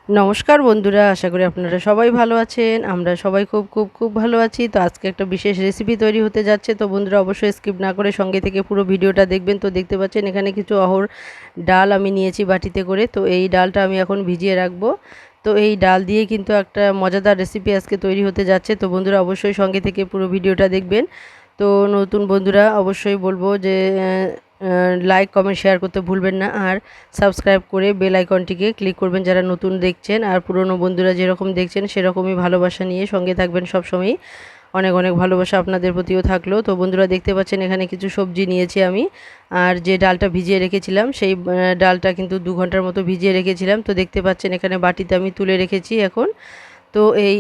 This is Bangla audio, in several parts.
নমস্কার বন্ধুরা, আশা করি আপনারা সবাই ভালো আছেন। আমরা সবাই খুব খুব খুব ভালো আছি। তো আজকে একটা বিশেষ রেসিপি তৈরি হতে যাচ্ছে। তো বন্ধুরা অবশ্যই স্কিপ না করে সঙ্গে থেকে পুরো ভিডিওটা দেখবেন। তো দেখতে পাচ্ছেন এখানে কিছু অহর ডাল আমি নিয়েছি বাটিতে করে। তো এই ডালটা আমি এখন ভিজিয়ে রাখবো। তো এই ডাল দিয়ে কিন্তু একটা মজাদার রেসিপি আজকে তৈরি হতে যাচ্ছে। তো বন্ধুরা অবশ্যই সঙ্গে থেকে পুরো ভিডিওটা দেখবেন। তো নতুন বন্ধুরা অবশ্যই বলবো যে লাইক কমেন্ট শেয়ার করতে ভুলবেন না, আর সাবস্ক্রাইব করে বেল আইকনটিকে ক্লিক করবেন যারা নতুন দেখছেন। আর পুরনো বন্ধুরা যেরকম দেখছেন সেরকমই ভালোবাসা নিয়ে সঙ্গে থাকবেন সবসময়। অনেক অনেক ভালোবাসা আপনাদের প্রতিও থাকলো। তো বন্ধুরা দেখতে পাচ্ছেন এখানে কিছু সবজি নিয়েছি আমি, আর যে ডালটা ভিজিয়ে রেখেছিলাম সেই ডালটা কিন্তু 2 ঘন্টার মতো ভিজিয়ে রেখেছিলাম। তো দেখতে পাচ্ছেন এখানে বাটিতে আমি তুলে রেখেছি এখন। তো এই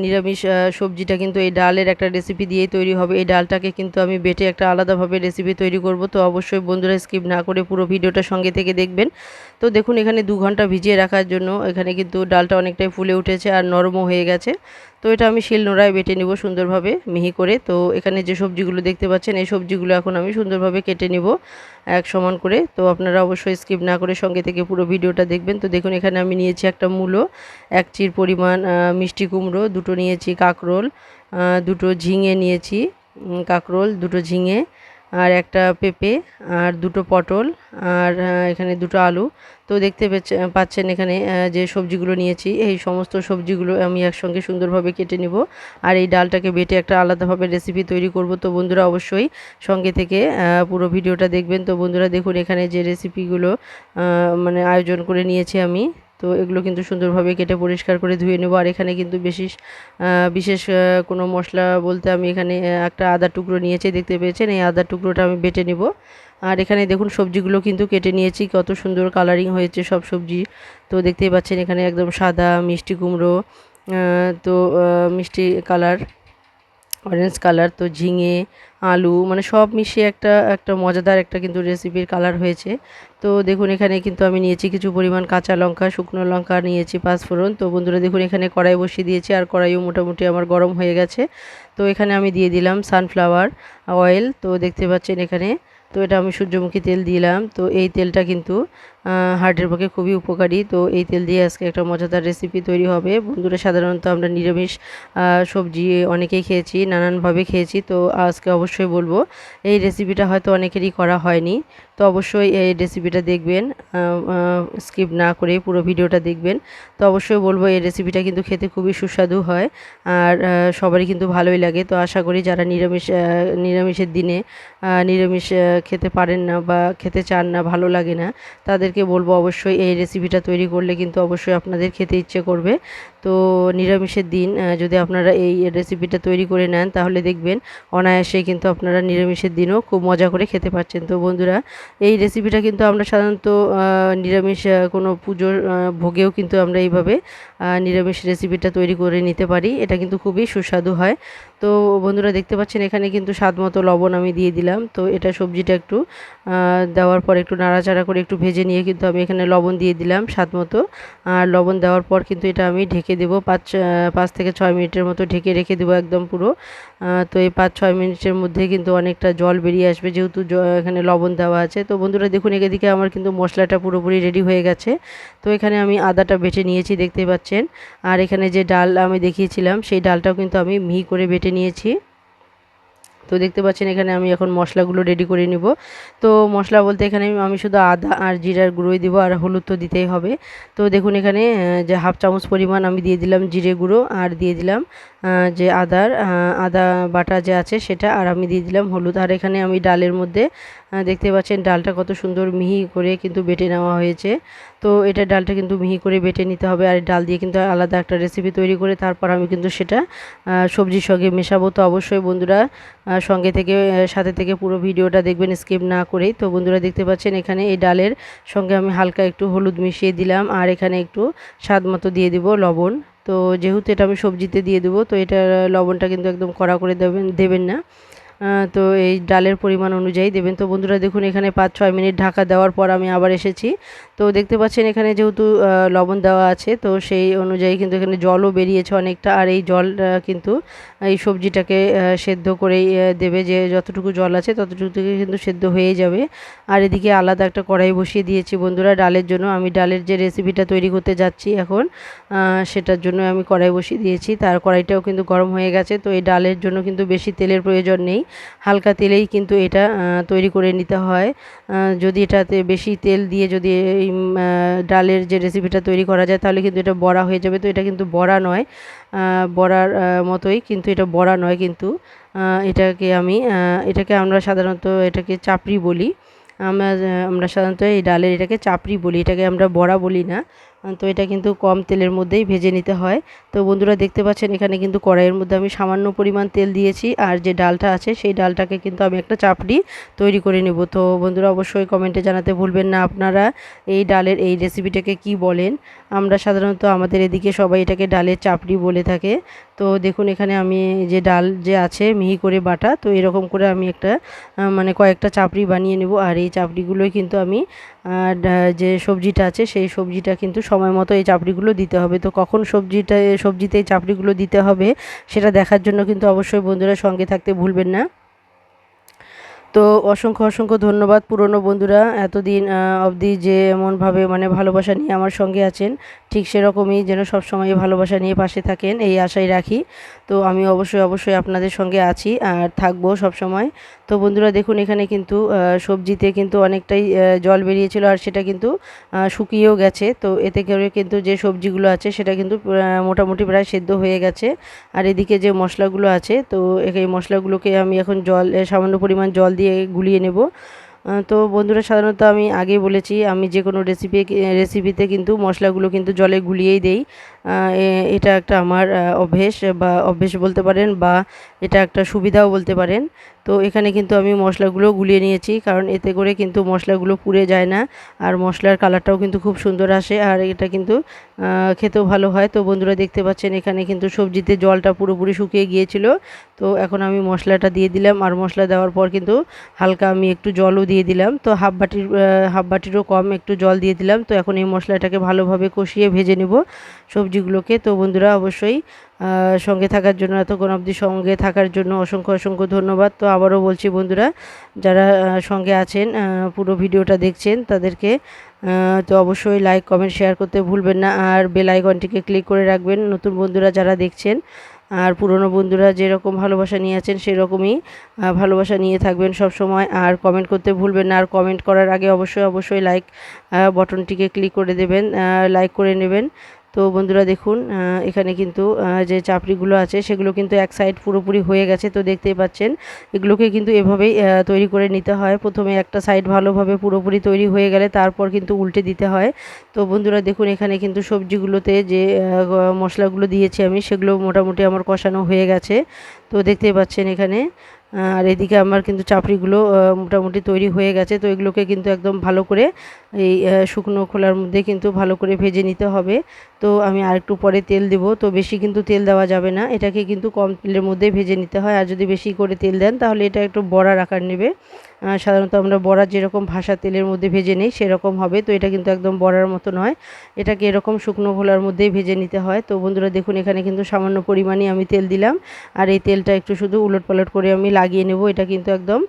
নিরামিষ সবজিটা কিন্তু এই ডালের একটা রেসিপি দিয়েই তৈরি হবে। এই ডালটাকে কিন্তু আমি বেটে একটা আলাদাভাবে রেসিপি তৈরি করব। তো অবশ্যই বন্ধুরা স্কিপ না করে পুরো ভিডিওটা সঙ্গে থেকে দেখবেন। তো দেখুন এখানে 2 ঘন্টা ভিজিয়ে রাখার জন্য এখানে কিন্তু ডালটা অনেকটাই ফুলে উঠেছে আর নরমও হয়ে গেছে। তো এটা আমি শিলনোড়ায় বেটে নিব সুন্দরভাবে মিহি করে। তো এখানে যে সবজিগুলো দেখতে পাচ্ছেন এই সবজিগুলো এখন আমি সুন্দরভাবে কেটে নিব এক সমান করে। তো আপনারা অবশ্যই স্কিপ না করে সঙ্গে থেকে পুরো ভিডিওটা দেখবেন। তো দেখুন এখানে আমি নিয়েছি একটা মূলো, 1 চির পরিমাণ মিষ্টি কুমড়ো, দুটো নিয়েছি কাঁকরোল, দুটো ঝিঙে নিয়েছি, কাঁকরোল, দুটো ঝিঙে, আর একটা পেঁপে, আর দুটো পটল, আর এখানে দুটো আলু। তো দেখতে পাচ্ছেন এখানে যে সবজিগুলো নিয়েছি এই সমস্ত সবজিগুলো আমি একসঙ্গে সুন্দরভাবে কেটে নিব। আর এই ডালটাকে বেটে একটা আলাদাভাবে রেসিপি তৈরি করব। তো বন্ধুরা অবশ্যই সঙ্গে থেকে পুরো ভিডিওটা দেখবেন। তো বন্ধুরা দেখুন এখানে যে রেসিপিগুলো মানে আয়োজন করে নিয়েছি আমি, তো এগুলো কিন্তু সুন্দরভাবে কেটে পরিষ্কার করে ধুয়ে নেব। আর এখানে কিন্তু বিশেষ কোনো মশলা বলতে আমি এখানে একটা আদার টুকরো নিয়েছি, দেখতে পেয়েছেন এই আদার টুকরোটা আমি বেটে নেব। আর এখানে দেখুন সবজিগুলো কিন্তু কেটে নিয়েছি, কত সুন্দর কালারিং হয়েছে সব সবজি। তো দেখতেই পাচ্ছেন এখানে একদম সাদা মিষ্টি কুমড়ো, তো মিষ্টি কালার, অরেঞ্জ কালার, তো ঝিঙে, আলু, মানে সব মিশিয়ে একটা একটা মজাদার একটা কিন্তু রেসিপির কালার হয়েছে। তো দেখুন এখানে কিন্তু আমি নিয়েছি কিছু পরিমাণ কাঁচা লঙ্কা, শুকনো লঙ্কা নিয়েছি, পাঁচফোড়ন। তো বন্ধুরা দেখুন এখানে কড়াই বসিয়ে দিয়েছি আর কড়াইও মোটামুটি আমার গরম হয়ে গেছে। তো এখানে আমি দিয়ে দিলাম সানফ্লাওয়ার অয়েল। তো দেখতে পাচ্ছেন এখানে, তো এটা আমি সূর্যমুখী তেল দিলাম। তো এই তেলটা কিন্তু হার্টের পক্ষে খুবই উপকারী। তো এই তেল দিয়ে আজকে একটা মজাদার রেসিপি তৈরি হবে। বন্ধুরা সাধারণত আমরা নিরামিষ সবজি অনেকেই খেয়েছি, নানানভাবে খেয়েছি। তো আজকে অবশ্যই বলবো এই রেসিপিটা হয়তো অনেকেরই করা হয়নি। তো অবশ্যই এই রেসিপিটা দেখবেন, স্কিপ না করে পুরো ভিডিওটা দেখবেন। তো অবশ্যই বলবো এই রেসিপিটা কিন্তু খেতে খুবই সুস্বাদু হয়, আর সবারই কিন্তু ভালোই লাগে। তো আশা করি যারা নিরামিষের দিনে নিরামিষ খেতে পারেন না বা খেতে চান না, ভালো লাগে না, তাদেরকে বলবো অবশ্যই এই রেসিপিটা তৈরি করলে কিন্তু অবশ্যই আপনাদের খেতে ইচ্ছে করবে। তো নিরামিষের দিন যদি আপনারা এই রেসিপিটা তৈরি করে নেন তাহলে দেখবেন অনায়াসে কিন্তু আপনারা নিরামিষের দিনও খুব মজা করে খেতে পারছেন। তো বন্ধুরা এই রেসিপিটা কিন্তু আমরা সাধারণত নিরামিষ কোনো পুজোর ভোগেও কিন্তু আমরা এইভাবে নিরামিষ রেসিপিটা তৈরি করে নিতে পারি। এটা কিন্তু খুবই সুস্বাদু হয়। তো বন্ধুরা দেখতে পাচ্ছেন এখানে কিন্তু স্বাদ মতো লবণ আমি দিয়ে দিলাম। তো এটা সবজিটা একটু দেওয়ার পর একটু নাড়াচাড়া করে একটু ভেজে নিয়ে কিন্তু আমি এখানে লবণ দিয়ে দিলাম স্বাদ মতো। আর লবণ দেওয়ার পর কিন্তু এটা আমি ঢেকে দেবো 5 থেকে 6 মিনিটের মতো ঢেকে রেখে দেবো একদম পুরো। তো এই 5-6 মিনিটের মধ্যে কিন্তু অনেকটা জল বেরিয়ে আসবে, যেহেতু এখানে লবণ দেওয়া আছে। তো বন্ধুরা দেখুন এদিকে আমার কিন্তু মশলাটা পুরোপুরি রেডি হয়ে গেছে। তো এখানে আমি আদাটা বেটে নিয়েছি দেখতে পাচ্ছেন। আর এখানে যে ডাল আমি দেখিয়েছিলাম সেই ডালটাও কিন্তু আমি মিহি করে বেটে নিয়েছি। তো দেখতে পাচ্ছেন এখানে আমি এখন মশলাগুলো রেডি করে নিব। তো মশলা বলতে এখানে আমি শুধু আদা আর জিরার গুঁড়োই দিব, আর হলুদ তো দিতেই হবে। তো দেখুন এখানে যে 1/2 চামচ পরিমাণ আমি দিয়ে দিলাম জিরে গুঁড়ো, আর দিয়ে দিলাম যে আদা বাটা যে আছে সেটা, আর আমি দিয়ে দিলাম হলুদ। আর এখানে আমি ডালের মধ্যে দেখতে পাচ্ছেন ডালটা কত সুন্দর মিহি করে কিন্তু বেটে নেওয়া হয়েছে। তো এটা ডালটা কিন্তু মিহি করে বেটে নিতে হবে, আর ডাল দিয়ে কিন্তু আলাদা একটা রেসিপি তৈরি করে তারপর আমি কিন্তু সেটা সবজির সঙ্গে মেশাবো। তো অবশ্যই বন্ধুরা সঙ্গে থেকে সাথে থেকে পুরো ভিডিওটা দেখবেন স্কিপ না করেই। তো বন্ধুরা দেখতে পাচ্ছেন এখানে এই ডালের সঙ্গে আমি হালকা একটু হলুদ মিশিয়ে দিলাম, আর এখানে একটু স্বাদ মতো দিয়ে দিব লবণ। তো যেহেতু এটা আমি সবজিতে দিয়ে দেবো, তো এটা লবণটা কিন্তু একদম কড়া করে দেবেন না। তো এই ডালের পরিমাণ অনুযায়ী দেবেন। তো বন্ধুরা দেখুন এখানে 5-6 মিনিট ঢাকা দেওয়ার পর আমি আবার এসেছি। তো দেখতে পাচ্ছেন এখানে যেহেতু লবণ দেওয়া আছে তো সেই অনুযায়ী কিন্তু এখানে জলও বেরিয়েছে অনেকটা, আর এই জল কিন্তু এই সবজিটাকে সেদ্ধ করেই দেবে, যে যতটুকু জল আছে ততটুকু থেকে কিন্তু সেদ্ধ হয়ে যাবে। আর এদিকে আলাদা একটা কড়াই বসিয়ে দিয়েছি বন্ধুরা ডালের জন্য। আমি ডালের যে রেসিপিটা তৈরি করতে যাচ্ছি এখন সেটার জন্য আমি কড়াই বসিয়ে দিয়েছি। তার কড়াইটাও কিন্তু গরম হয়ে গেছে। তো এই ডালের জন্য কিন্তু বেশি তেলের প্রয়োজন নেই, হালকা তেলেই কিন্তু এটা তৈরি করে নিতে হয়। যদি এটাতে বেশি তেল দিয়ে যদি এই ডালের যে রেসিপিটা তৈরি করা যায় তাহলে কিন্তু এটা বড়া হয়ে যাবে। তো এটা কিন্তু বড়া নয়, বড়ার মতোই কিন্তু এটা বড়া নয় কিন্তু এটাকে আমরা সাধারণত এটাকে চাপড়ি বলি। আমরা সাধারণত এই ডালের এটাকে চাপড়ি বলি, এটাকে আমরা বড়া বলি না। তো এটা কিন্তু কম তেলের মধ্যেই ভেজে নিতে হয়। তো বন্ধুরা দেখতে পাচ্ছেন এখানে কিন্তু কড়াইয়ের মধ্যে আমি সামান্য পরিমাণ তেল দিয়েছি, আর যে ডালটা আছে সেই ডালটাকে কিন্তু আমি একটা চাপড়ি তৈরি করে নেব। তো বন্ধুরা অবশ্যই কমেন্টে জানাতে ভুলবেন না আপনারা এই ডালের এই রেসিপিটাকে কি বলেন। আমরা সাধারণত আমাদের এদিকে সবাই এটাকে ডালের চাপড়ি বলে থাকে। তো দেখুন এখানে আমি যে ডাল যে আছে মিহি করে বাটা, তো এরকম করে আমি একটা মানে কয়েকটা চাপড়ি বানিয়ে নেব। আর এই চাপড়িগুলোই কিন্তু আমি যে সবজিটা আছে সেই সবজিটা কিন্তু সময় মতো এই চাপড়িগুলো দিতে হবে। তো কখন সবজিতে এই চাপড়িগুলো দিতে হবে সেটা দেখার জন্য কিন্তু অবশ্যই বন্ধুরা সঙ্গে থাকতে ভুলবেন না। তো অসংখ্য অসংখ্য ধন্যবাদ পুরনো বন্ধুরা, এতদিন অবধি যে এমনভাবে মানে ভালোবাসা নিয়ে আমার সঙ্গে আছেন, ঠিক সেরকমই যেন সবসময় ভালোবাসা নিয়ে পাশে থাকেন এই আশাই রাখি। তো আমি অবশ্যই অবশ্যই আপনাদের সঙ্গে আছি আর থাকবো সবসময়। তো বন্ধুরা দেখুন এখানে কিন্তু সবজিতে কিন্তু অনেকটাই জল বেরিয়েছিল, আর সেটা কিন্তু শুকিয়েও গেছে। তো এতে করে কিন্তু যে সবজিগুলো আছে সেটা কিন্তু মোটামুটি প্রায় সেদ্ধ হয়ে গেছে। আর এদিকে যে মশলাগুলো আছে তো এই মশলাগুলোকে আমি এখন সামান্য পরিমাণ জল দিয়ে গুলিয়ে নেব। তো বন্ধুরা সাধারণত আমি আগেই বলেছি আমি যে কোনো রেসিপিতে কিন্তু মশলাগুলো কিন্তু জলে গুলিয়েই দেই। এটা একটা আমার অভ্যেস বলতে পারেন, বা এটা একটা সুবিধাও বলতে পারেন। তো এখানে কিন্তু আমি মশলাগুলো গুলিয়ে নিয়েছি, কারণ এতে করে কিন্তু মশলাগুলো পুড়ে যায় না, আর মশলার কালারটাও কিন্তু খুব সুন্দর আসে, আর এটা কিন্তু খেতেও ভালো হয়। তো বন্ধুরা দেখতে পাচ্ছেন এখানে কিন্তু সবজিতে জলটা পুরোপুরি শুকিয়ে গিয়েছিল। তো এখন আমি মশলাটা দিয়ে দিলাম, আর মশলা দেওয়ার পর কিন্তু হালকা আমি একটু জলও দিয়ে দিলাম। তো হাফ বাটিরও কম একটু জল দিয়ে দিলাম। তো এখন এই মশলাটাকে ভালোভাবে কষিয়ে ভেজে নেব সবজিগুলোকে। তো বন্ধুরা অবশ্যই সঙ্গে থাকার জন্য, এতক্ষণ অবধি সঙ্গে থাকার জন্য অসংখ্য অসংখ্য ধন্যবাদ। তো আবারও বলছি বন্ধুরা যারা সঙ্গে আছেন পুরো ভিডিওটা দেখছেন তাদেরকে তো অবশ্যই লাইক কমেন্ট শেয়ার করতে ভুলবেন না, আর বেল আইকনটিকে ক্লিক করে রাখবেন নতুন বন্ধুরা যারা দেখছেন। আর পুরনো বন্ধুরা যেরকম ভালোবাসা নিয়ে আছেন সেরকমই ভালোবাসা নিয়ে থাকবেন সব সময়। আর কমেন্ট করতে ভুলবেন না, আর কমেন্ট করার আগে অবশ্যই অবশ্যই লাইক বটনটিকে ক্লিক করে দেবেন, লাইক করে নেবেন। তো বন্ধুরা দেখুন এখানে কিন্তু যে চাপড়িগুলো আছে সেগুলো কিন্তু এক সাইড পুরোপুরি হয়ে গেছে। তো দেখতেই পাচ্ছেন এগুলোকে কিন্তু এভাবেই তৈরি করে নিতে হয়। প্রথমে একটা সাইড ভালোভাবে পুরোপুরি তৈরি হয়ে গেলে তারপর কিন্তু উল্টে দিতে হয়। তো বন্ধুরা দেখুন এখানে কিন্তু সবজিগুলোতে যে মশলাগুলো দিয়েছি আমি সেগুলো মোটামুটি আমার কষানো হয়ে গেছে। তো দেখতেই পাচ্ছেন এখানে আর এদিকে আমার কিন্তু চাপড়িগুলো মোটামুটি তৈরি হয়ে গেছে। তো এগুলোকে কিন্তু একদম ভালো করে এই শুকনো খোলার মধ্যে কিন্তু ভালো করে ভেজে নিতে হবে। তো আমি আরেকটু পরে তেল দেব। তো বেশি কিন্তু তেল দেওয়া যাবে না, এটাকে কিন্তু কম তেলের মধ্যে ভেজে নিতে হয়। আর যদি বেশি করে তেল দেন তাহলে এটা একটু বড়ার আকার নেবে। সাধারণত আমরা বড়া যেরকম ভাসা তেলের মধ্যে ভেজে নিই সেরকম হবে। তো এটা কিন্তু একদম বড়ার মতো নয়, এটাকে এরকম শুকনো খোলার মধ্যেই ভেজে নিতে হয়। তো বন্ধুরা দেখুন এখানে কিন্তু সামান্য পরিমাণে আমি তেল দিলাম, আর এই তেলটা একটু শুধু উলটপালট করে আমি লাগিয়ে নেব। এটা কিন্তু একদম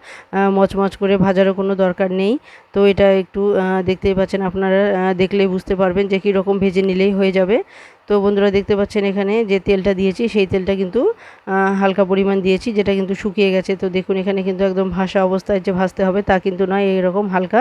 মচমচ করে ভাজারও কোনো দরকার নেই। তো এটা একটু দেখতেই পাচ্ছেন আপনারা, দেখলেই বুঝতে পারবেন যে কীরকম ভেজে নিলেই হয়ে যাবে। তো বন্ধুরা দেখতে পাচ্ছেন এখানে যে তেলটা দিয়েছি সেই তেলটা কিন্তু হালকা পরিমাণ দিয়েছি, যেটা কিন্তু শুকিয়ে গেছে। তো দেখুন এখানে কিন্তু একদম ভাসা অবস্থায় যে ভাজতে হবে তা কিন্তু নয়, এরকম হালকা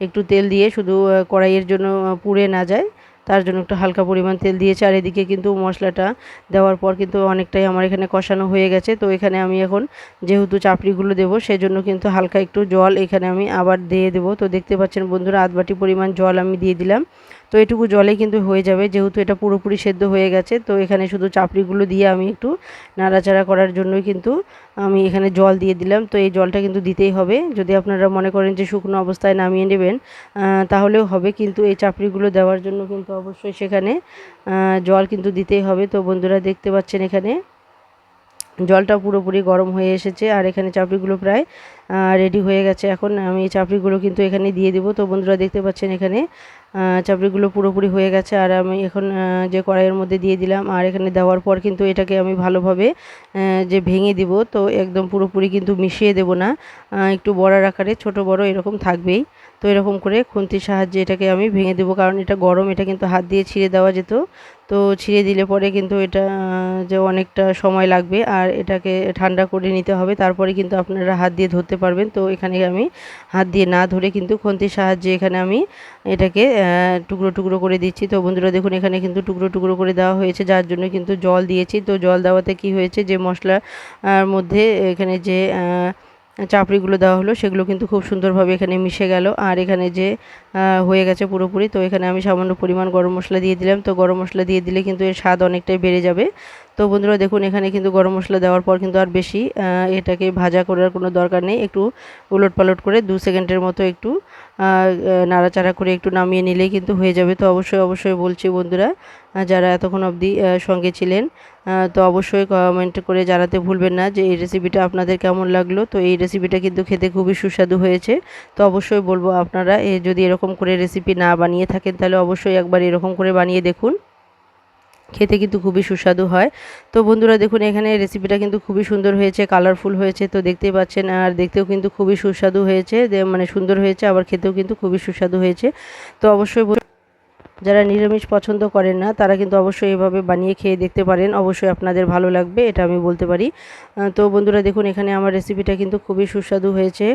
একটু তেল দিয়ে শুধু কড়াইয়ের জন্য পুড়ে না যায় তার জন্য একটু হালকা পরিমাণ তেল দিয়েছি। আর এদিকে কিন্তু মশলাটা দেওয়ার পর কিন্তু অনেকটাই আমার এখানে কষানো হয়ে গেছে। তো এখানে আমি এখন যেহেতু চাপড়িগুলো দেবো সেজন্য কিন্তু হালকা একটু জল এখানে আমি আবার দিয়ে দেবো। তো দেখতে পাচ্ছেন বন্ধুরা আধ বাটি পরিমাণ জল আমি দিয়ে দিলাম। তো এটুকু জলে কিন্তু হয়ে যাবে, যেহেতু এটা পুরোপুরি সেদ্ধ হয়ে গেছে। তো এখানে শুধু চাপড়িগুলো দিয়ে আমি একটু নাড়াচাড়া করার জন্যই কিন্তু আমি এখানে জল দিয়ে দিলাম। তো এই জলটা কিন্তু দিতেই হবে, যদি আপনারা মনে করেন যে শুকনো অবস্থায় নামিয়ে নেবেন তাহলেও হবে, কিন্তু এই চাপড়িগুলো দেওয়ার জন্য কিন্তু অবশ্যই সেখানে জল কিন্তু দিতেই হবে। তো বন্ধুরা দেখতে পাচ্ছেন এখানে জলটা পুরোপুরি গরম হয়ে এসেছে আর এখানে চাপড়িগুলো প্রায় রেডি হয়ে গেছে। এখন আমি চাপড়িগুলো কিন্তু এখানে দিয়ে দেবো। তো বন্ধুরা দেখতে পাচ্ছেন এখানে চাপড়িগুলো পুরোপুরি হয়ে গেছে আর আমি এখন যে কড়াইয়ের মধ্যে দিয়ে দিলাম। আর এখানে দেওয়ার পর কিন্তু এটাকে আমি ভালোভাবে যে ভেঙে দিব, তো একদম পুরোপুরি কিন্তু মিশিয়ে দেব না, একটু বড়ার আকারে ছোট বড় এরকম থাকবেই। তো এরকম করে খুন্তির সাহায্যে এটাকে আমি ভেঙে দেবো, কারণ এটা গরম, এটা কিন্তু হাত দিয়ে ছিঁড়ে দেওয়া যেত। তো ছিঁড়ে দিলে পরে কিন্তু এটা যে অনেকটা সময় লাগবে আর এটাকে ঠান্ডা করে নিতে হবে, তারপরে কিন্তু আপনারা হাত দিয়ে ধরতে পারবেন। তো এখানে আমি হাত দিয়ে না ধরে কিন্তু খুন্তির সাহায্যে এখানে আমি এটাকে টুকরো টুকরো করে দিচ্ছি। তো বন্ধুরা দেখুন এখানে কিন্তু টুকরো টুকরো করে দেওয়া হয়েছে, যার জন্য কিন্তু জল দিয়েছি। তো জল দেওয়াতে কি হয়েছে, যে মশলার মধ্যে এখানে যে চাপড়িগুলো দেওয়া হলো সেগুলো কিন্তু খুব সুন্দরভাবে এখানে মিশে গেল আর এখানে যে হয়ে গেছে পুরোপুরি। তো এখানে আমি সামান্য পরিমাণ গরম মশলা দিয়ে দিলাম। তো গরম মশলা দিয়ে দিলে কিন্তু এর স্বাদ অনেকটাই বেড়ে যাবে। তো বন্ধুরা দেখুন এখানে কিন্তু গরম মশলা দেওয়ার পর কিন্তু আর বেশি এটাকে ভাজা করার কোনো দরকার নেই, একটু উলট পালট করে 2 সেকেন্ডের মতো একটু নাড়াচাড়া করে একটু নামিয়ে নিলেই কিন্তু হয়ে যাবে। তো অবশ্যই অবশ্যই বলছি বন্ধুরা, যারা এতক্ষণ অবধি সঙ্গে ছিলেন, তো অবশ্যই কমেন্ট করে জানাতে ভুলবেন না যে এই রেসিপিটা আপনাদের কেমন লাগলো। তো এই রেসিপিটা কিন্তু খেতে খুবই সুস্বাদু হয়েছে। তো অবশ্যই বলবো আপনারা যদি এরকম করে রেসিপি না বানিয়ে থাকেন তাহলে অবশ্যই একবার এরকম করে বানিয়ে দেখুন, খেতে কিন্তু খুবই সুস্বাদু হয়। তো বন্ধুরা দেখুন এখানে রেসিপিটা কিন্তু খুবই সুন্দর হয়েছে, কালারফুল হয়েছে, তো দেখতেই পাচ্ছেন আর দেখতেও কিন্তু খুবই সুস্বাদু হয়েছে, মানে সুন্দর হয়েছে, আবার খেতেও কিন্তু খুবই সুস্বাদু হয়েছে। তো অবশ্যই যারা নিরামিষ পছন্দ করেন না তারা কিন্তু অবশ্যই এভাবে বানিয়ে খেয়ে দেখতে পারেন, অবশ্যই আপনাদের ভালো লাগবে, এটা আমি বলতে পারি। তো বন্ধুরা দেখুন এখানে আমার রেসিপিটা কিন্তু খুবই সুস্বাদু হয়েছে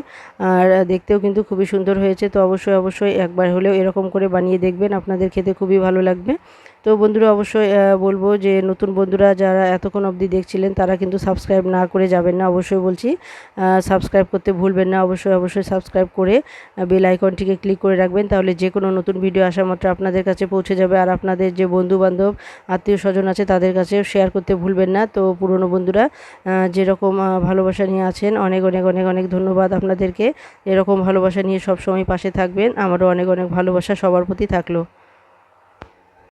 আর দেখতেও কিন্তু খুবই সুন্দর হয়েছে। তো অবশ্যই অবশ্যই একবার হলেও এরকম করে বানিয়ে দেখবেন, আপনাদের খেতে খুবই ভালো লাগবে। তো বন্ধুরা অবশ্যই বলবো যে নতুন বন্ধুরা যারা এতক্ষণ অবধি দেখছিলেন তারা কিন্তু সাবস্ক্রাইব না করে যাবেন না, অবশ্যই বলছি সাবস্ক্রাইব করতে ভুলবেন না। অবশ্যই অবশ্যই সাবস্ক্রাইব করে বেল আইকনটিকে ক্লিক করে রাখবেন, তাহলে যে কোনো নতুন ভিডিও আসা মাত্র আপনাদের কাছে পৌঁছে যাবে। আর আপনাদের যে বন্ধু বান্ধব আত্মীয় স্বজন আছে তাদের কাছেও শেয়ার করতে ভুলবেন না। তো পুরনো বন্ধুরা যেরকম ভালোবাসা নিয়ে আছেন, অনেক অনেক অনেক অনেক ধন্যবাদ আপনাদেরকে। এরকম ভালোবাসা নিয়ে সব সময় পাশে থাকবেন, আমারও অনেক অনেক ভালোবাসা সবার প্রতি থাকলো।